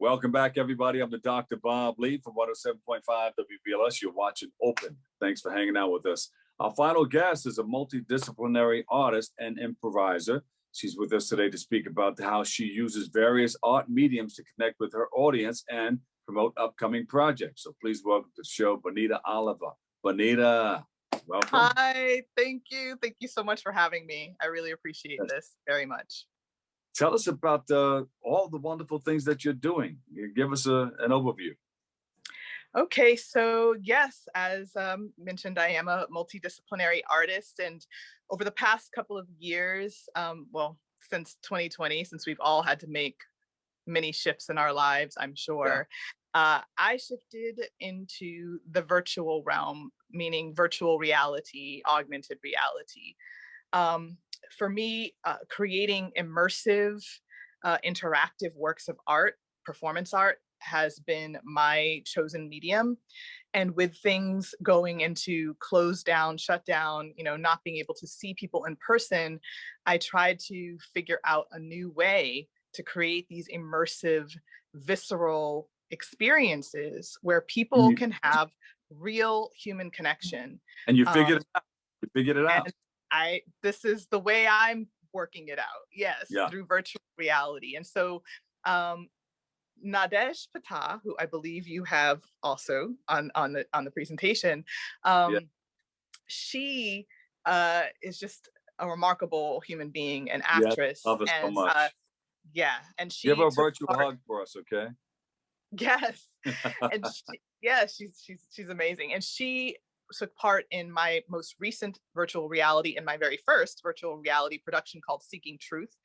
Welcome back, everybody. I'm the Dr. Bob Lee from 107.5 WBLS. You're watching Open. Thanks for hanging out with us. Our final guest is a multidisciplinary artist and improviser. She's with us today to speak about how she uses various art mediums to connect with her audience and promote upcoming projects. So please welcome to the show, Bonita Oliver. Bonita, welcome. Hi, thank you. Thank you so much for having me. I really appreciate this very much. Tell us about all the wonderful things that you're doing. Give us an overview. Okay, so yes, as mentioned, I am a multidisciplinary artist, and over the past couple of years, since 2020, since we've all had to make many shifts in our lives, I'm sure, I shifted into the virtual realm, meaning virtual reality, augmented reality. For me, creating immersive, interactive works of art, performance art, has been my chosen medium. And with things going into closed down, shut down, not being able to see people in person, I tried to figure out a new way to create these immersive, visceral experiences where people can have real human connection. And you figured it out. You figured it out. This is the way I'm working it out. Yes, through virtual reality. And so Nadesh Patah, who I believe you have also on the presentation, she is just a remarkable human being, an actress. Love her so much. And she give her a virtual hug for us, okay? Yes, and she's amazing, and she took part in my most recent virtual reality, and my very first virtual reality production called Seeking Truth,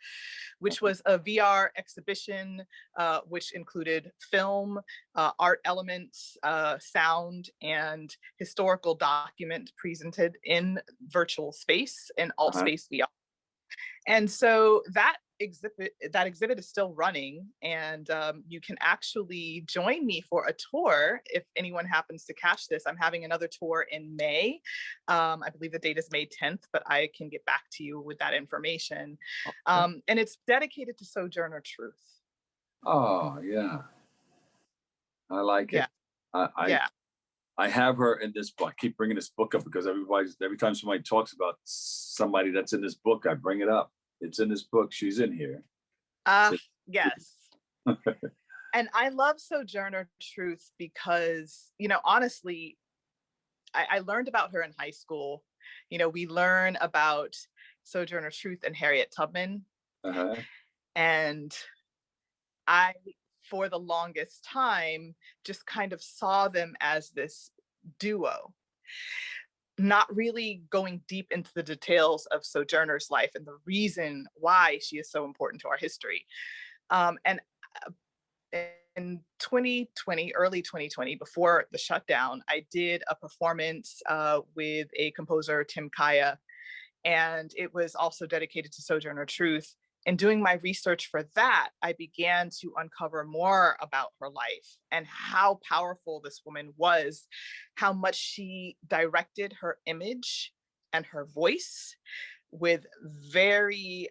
which was a VR exhibition, which included film, art elements, sound, and historical document presented in virtual space, in alt space VR. And so that exhibit is still running, and you can actually join me for a tour if anyone happens to catch this. I'm having another tour in May. I believe the date is May 10th, but I can get back to you with that information. And it's dedicated to Sojourner Truth. Oh, yeah. I like it. I have her in this book. I keep bringing this book up because every time somebody talks about somebody that's in this book, I bring it up. It's in this book. She's in here. Yes. And I love Sojourner Truth because, honestly, I learned about her in high school. We learn about Sojourner Truth and Harriet Tubman. And I, for the longest time, just kind of saw them as this duo, not really going deep into the details of Sojourner's life and the reason why she is so important to our history. And in 2020, early 2020, before the shutdown, I did a performance with a composer, Tim Kaya, and it was also dedicated to Sojourner Truth. And doing my research for that, I began to uncover more about her life and how powerful this woman was, how much she directed her image and her voice with very,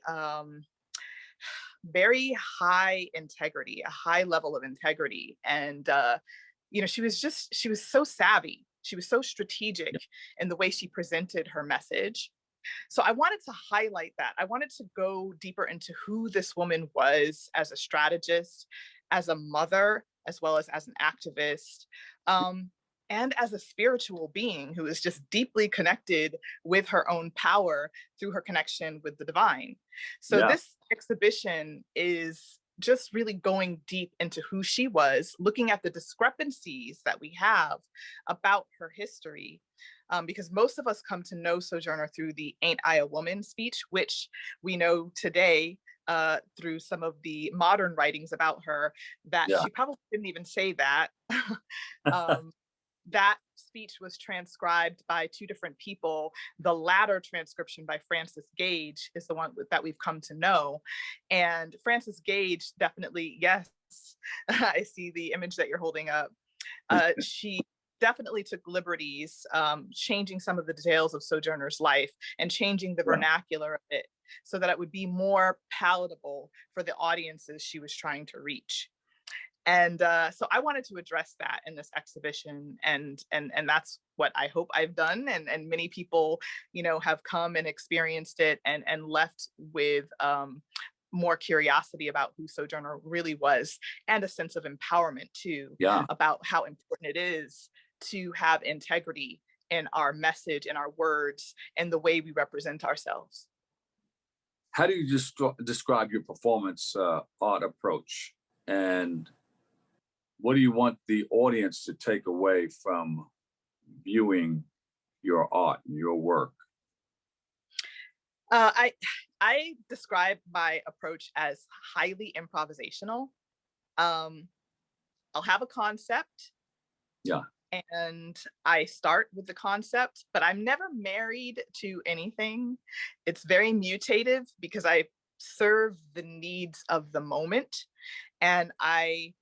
very high integrity, a high level of integrity. And, she was so savvy. She was so strategic in the way she presented her message. So I wanted to highlight that. I wanted to go deeper into who this woman was as a strategist, as a mother, as well as an activist, and as a spiritual being who is just deeply connected with her own power through her connection with the divine. So this exhibition is just really going deep into who she was, looking at the discrepancies that we have about her history. Because most of us come to know Sojourner through the "Ain't I a Woman" speech, which we know today through some of the modern writings about her that she probably didn't even say that. That speech was transcribed by two different people. The latter transcription by Frances Gage is the one that we've come to know. And Frances Gage definitely, yes, I see the image that you're holding up. She definitely took liberties, changing some of the details of Sojourner's life and changing the vernacular of it so that it would be more palatable for the audiences she was trying to reach. And so I wanted to address that in this exhibition, and that's what I hope I've done. And many people, have come and experienced it and left with more curiosity about who Sojourner really was, and a sense of empowerment too, Yeah. about how important it is to have integrity in our message, in our words, and the way we represent ourselves. How do you describe your performance art approach? And what do you want the audience to take away from viewing your art and your work? I describe my approach as highly improvisational. I'll have a concept. Yeah. And I start with the concept, but I'm never married to anything. It's very mutative because I serve the needs of the moment, and I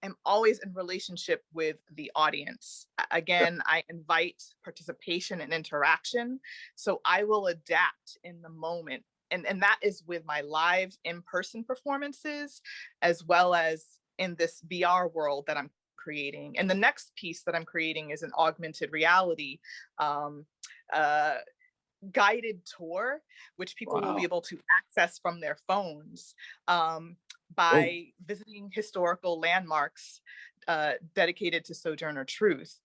am always in relationship with the audience. Again, I invite participation and interaction, so I will adapt in the moment. And that is with my live in-person performances, as well as in this VR world that I'm creating. And the next piece that I'm creating is an augmented reality guided tour, which people will be able to access from their phones by visiting historical landmarks dedicated to Sojourner Truth.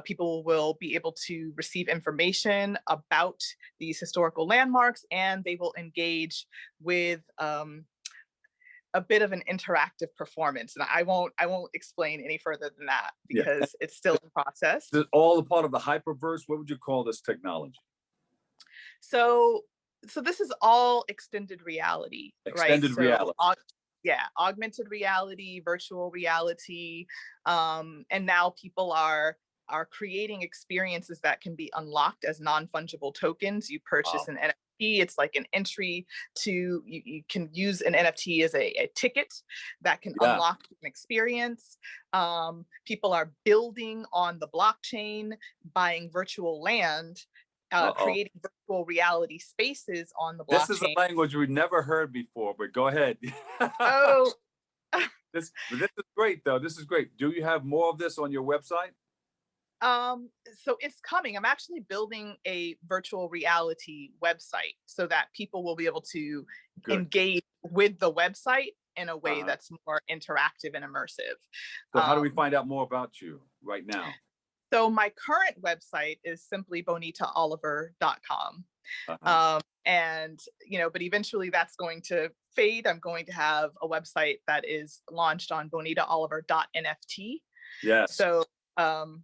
People will be able to receive information about these historical landmarks, and they will engage with a bit of an interactive performance. And I won't explain any further than that, because it's still in process. All a part of the hyperverse. What would you call this technology? So this is all extended reality, extended right? reality. Augmented reality, virtual reality, and now people are creating experiences that can be unlocked as non-fungible tokens. You purchase an NFT. It's like an entry to, you can use an NFT as a ticket that can unlock an experience. People are building on the blockchain, buying virtual land, creating virtual reality spaces on the blockchain. This is a language we've never heard before, but go ahead. Oh. This is great, though. This is great. Do you have more of this on your website? So it's coming. I'm actually building a virtual reality website so that people will be able to engage with the website in a way that's more interactive and immersive. So how do we find out more about you right now? So my current website is simply bonitaoliver.com. And, but eventually that's going to fade. I'm going to have a website that is launched on bonitaoliver.nft. Yes. So, and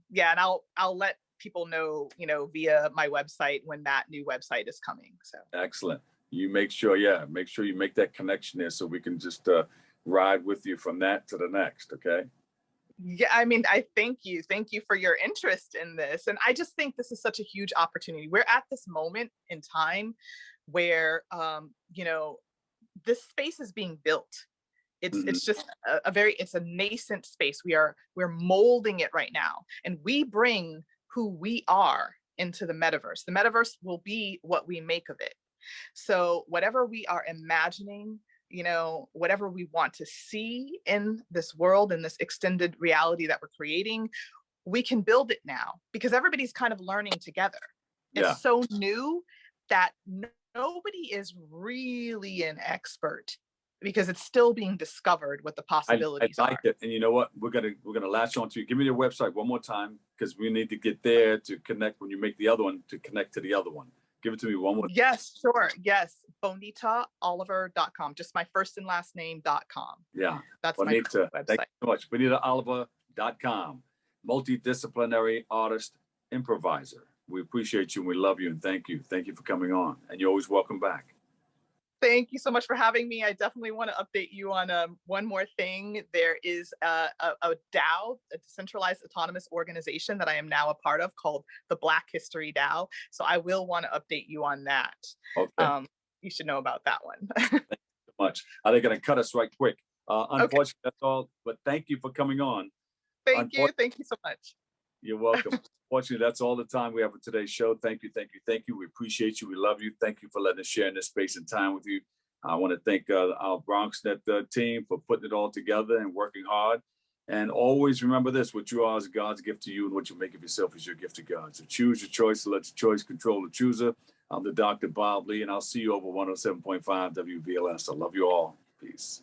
I'll let people know, via my website when that new website is coming. So excellent. You make sure you make that connection there, so we can just ride with you from that to the next. Okay. Yeah, I mean, I thank you for your interest in this, and I just think this is such a huge opportunity. We're at this moment in time where this space is being built. It's just it's a nascent space. We're molding it right now, and we bring who we are into the metaverse. The metaverse will be what we make of it. So whatever we are imagining, whatever we want to see in this world, in this extended reality that we're creating, we can build it now, because everybody's kind of learning together. It's so new that nobody is really an expert, because it's still being discovered what the possibilities I like it. And you know what? We're gonna latch on to you. Give me your website one more time, because we need to get there to connect when you make the other one, to connect to the other one. Give it to me one more. Yes, sure. Yes. BonitaOliver.com. Just my first and last name.com. Yeah. That's Bonita. my website. Thank you so much. BonitaOliver.com. Multidisciplinary artist, improviser. We appreciate you and we love you, and thank you. Thank you for coming on. And you're always welcome back. Thank you so much for having me. I definitely want to update you on one more thing. There is a DAO, a decentralized autonomous organization that I am now a part of, called the Black History DAO. So I will want to update you on that. Okay. You should know about that one. Thank you so much. Are they going to cut us right quick? Unfortunately, that's all. But thank you for coming on. Thank you. Thank you so much. You're welcome. Unfortunately, that's all the time we have for today's show. Thank you. Thank you. Thank you. We appreciate you. We love you. Thank you for letting us share in this space and time with you. I want to thank our BronxNet team for putting it all together and working hard. And always remember this: what you are is God's gift to you, and what you make of yourself is your gift to God. So choose your choice, so let your choice control the chooser. I'm the Dr. Bob Lee, and I'll see you over 107.5 WVLS. I love you all. Peace.